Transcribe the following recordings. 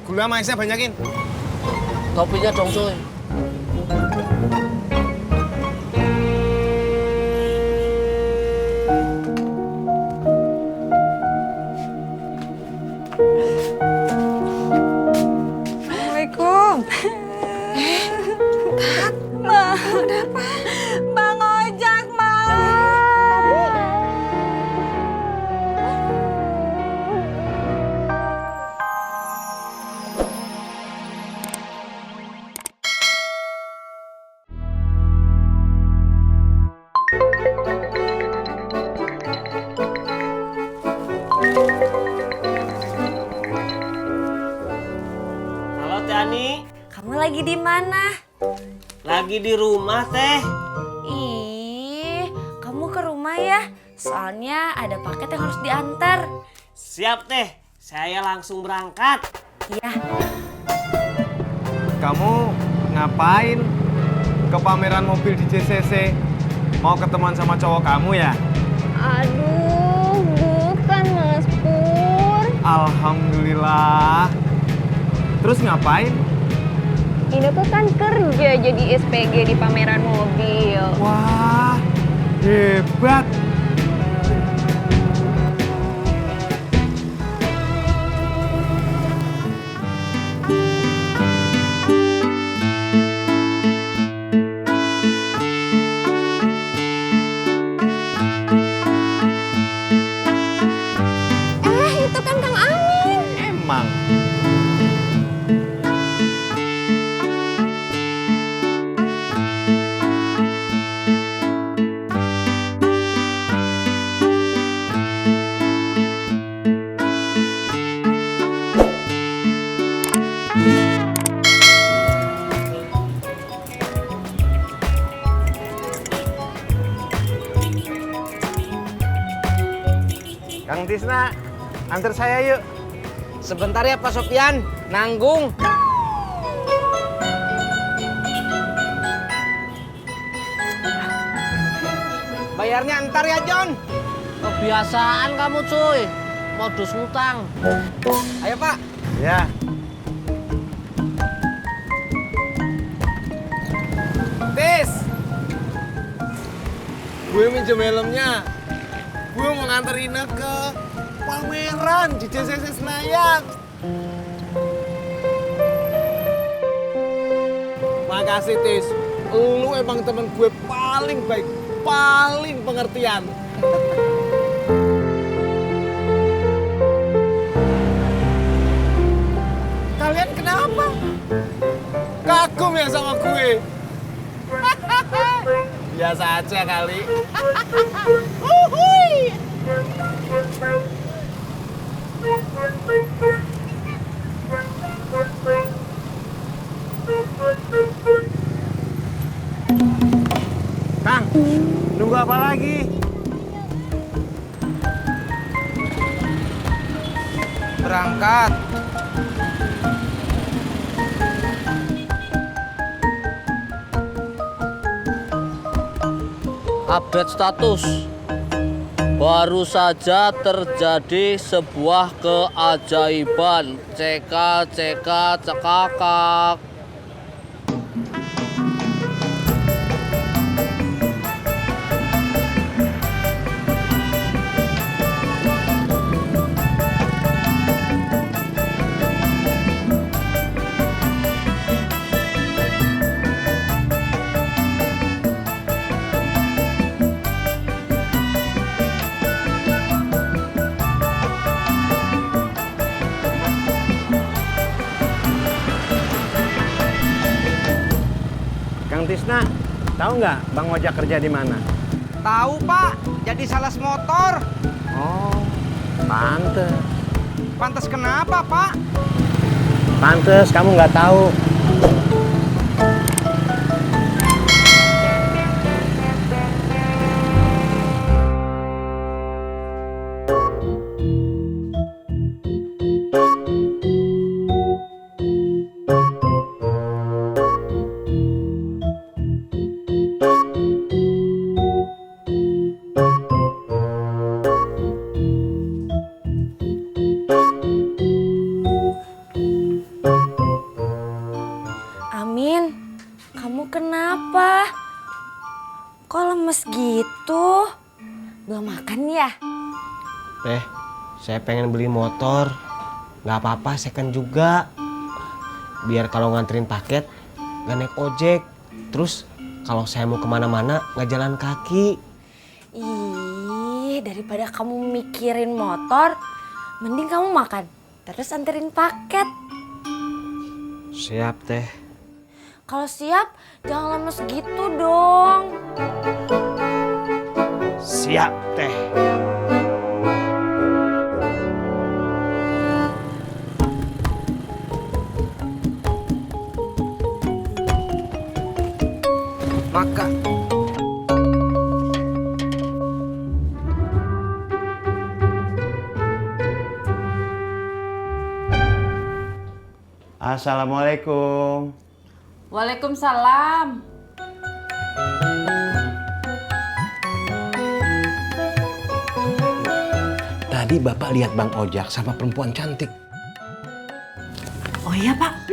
Gula sama esnya banyakin. Kopinya dong, cuy. Assalamualaikum. Tat, ada apa? Bang Ojak, Bang. Halo, Teh Ani. Kamu lagi di mana? Lagi di rumah, Teh. Ih, kamu ke rumah ya? Soalnya ada paket yang harus diantar. Siap, Teh. Saya langsung berangkat. Iya. Kamu ngapain ke pameran mobil di JCC? Mau ketemuan sama cowok kamu ya? Aduh, bukan Mas Pur. Alhamdulillah. Terus ngapain? Ini tuh kan kerja jadi SPG di pameran mobil. Wah, hebat. Itu kan Kang Amin. Emang. Kang Tisna, antar saya yuk. Sebentar ya, Pak Sofian. Nanggung. Bayarnya ntar ya, John. Kebiasaan kamu, cuy. Modus ngutang. Ayo, Pak. Ya. Tis. Gue minjem helmnya. Gue mau nganter Ina ke pameran di JCC Senayan. Makasih, Tis. Lu emang temen gue paling baik, paling pengertian. Kalian kenapa? Kagum ya sama gue? Biasa aja kali. Uhuy. Kang, nunggu apa lagi? Berangkat. Update status. Baru saja terjadi sebuah keajaiban. CK cekakak. Kang Tisna, tahu nggak Bang Ojak kerja di mana? Tahu, Pak. Jadi sales motor. Oh, pantes. Pantes kenapa, Pak? Pantes kamu nggak tahu. makan ya? Teh, saya pengen beli motor. Nggak apa-apa, second juga. Biar kalau nganterin paket, nggak naik ojek. Terus kalau saya mau kemana-mana, nggak jalan kaki. Ih, daripada kamu mikirin motor, mending kamu makan. Terus anterin paket. Siap, Teh. Kalau siap, jangan lemes gitu dong. Siap, Teh. Maka Assalamualaikum. Waalaikumsalam. Tadi Bapak lihat Bang Ojak sama perempuan cantik. Oh iya Pak.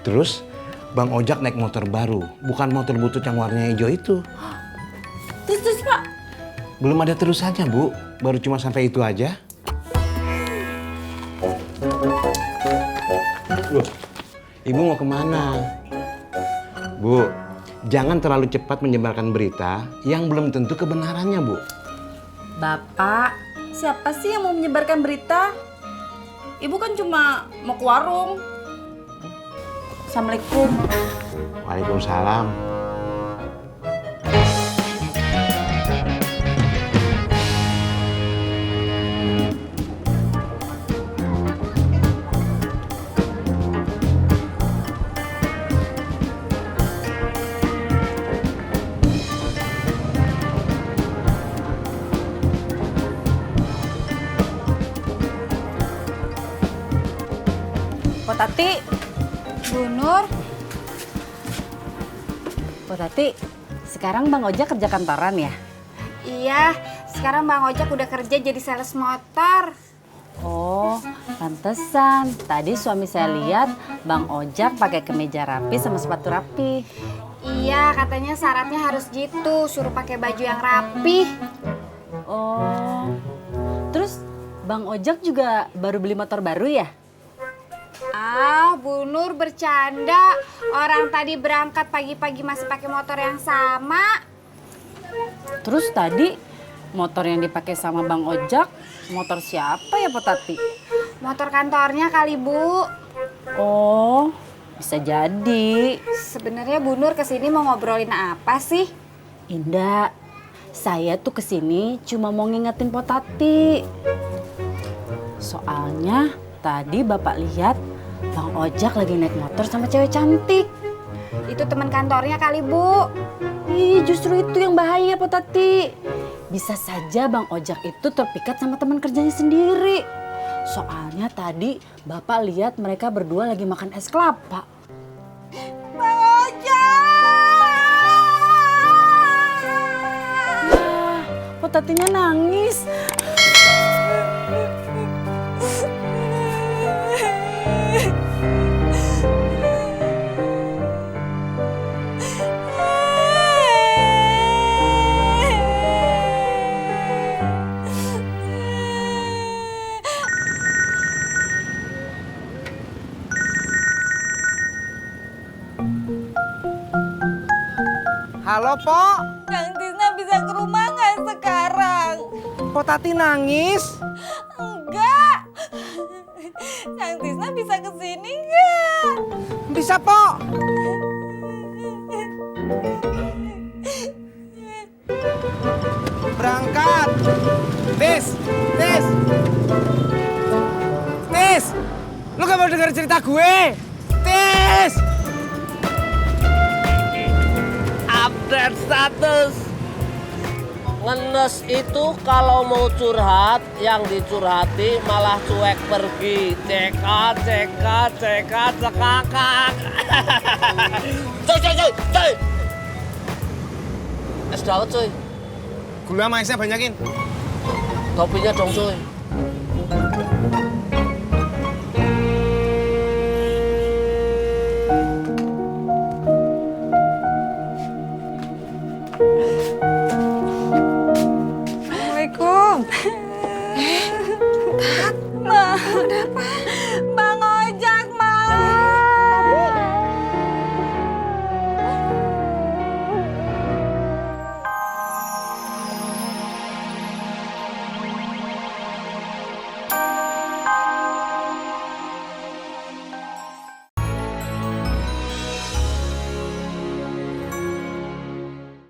Terus Bang Ojak naik motor baru, bukan motor butut yang warnanya hijau itu. Terus Pak. Belum ada terusannya, Bu. Baru cuma sampai itu aja. Loh, Ibu mau kemana? Bu, jangan terlalu cepat menyebarkan berita yang belum tentu kebenarannya, Bu. Bapak, siapa sih yang mau menyebarkan berita? Ibu kan cuma mau ke warung. Assalamualaikum. Waalaikumsalam. Po Tati. Bu Nur, Po Tati, sekarang Bang Ojak kerja kantoran ya? iya, sekarang Bang Ojak udah kerja jadi sales motor. Oh, pantesan. Tadi suami saya lihat Bang Ojak pakai kemeja rapi sama sepatu rapi. Iya, katanya syaratnya harus gitu, suruh pakai baju yang rapi. Oh, terus Bang Ojak juga baru beli motor baru ya? Ah, Bu Nur bercanda. Orang tadi berangkat pagi-pagi masih pakai motor yang sama. Terus tadi motor yang dipakai sama Bang Ojak, motor siapa ya Po Tati? Motor kantornya kali, Bu. Oh, bisa jadi. Sebenarnya Bu Nur kesini mau ngobrolin apa sih? Indah, saya tuh kesini cuma mau ngingetin Po Tati. Soalnya tadi Bapak lihat Bang Ojak lagi naik motor sama cewek cantik. Itu teman kantornya kali, Bu. Ih, justru itu yang bahaya Po Tati. Bisa saja Bang Ojak itu terpikat sama teman kerjanya sendiri. Soalnya tadi Bapak lihat mereka berdua lagi makan es kelapa. Bang Ojak! Wah, Po Tatinya nangis. halo, Pok. Kang Tisna bisa ke rumah nggak sekarang? Pok Tati nangis. Enggak. Kang Tisna bisa ke sini nggak? Bisa, Pok. Berangkat. Tis. Lu gak mau denger cerita gue? Tis. Update status. Ngenes itu kalau mau curhat, yang dicurhati malah cuek pergi. Cekak. Cuy. Es dawet cuy. Gula sama esnya banyakin. Kopinya dong cuy.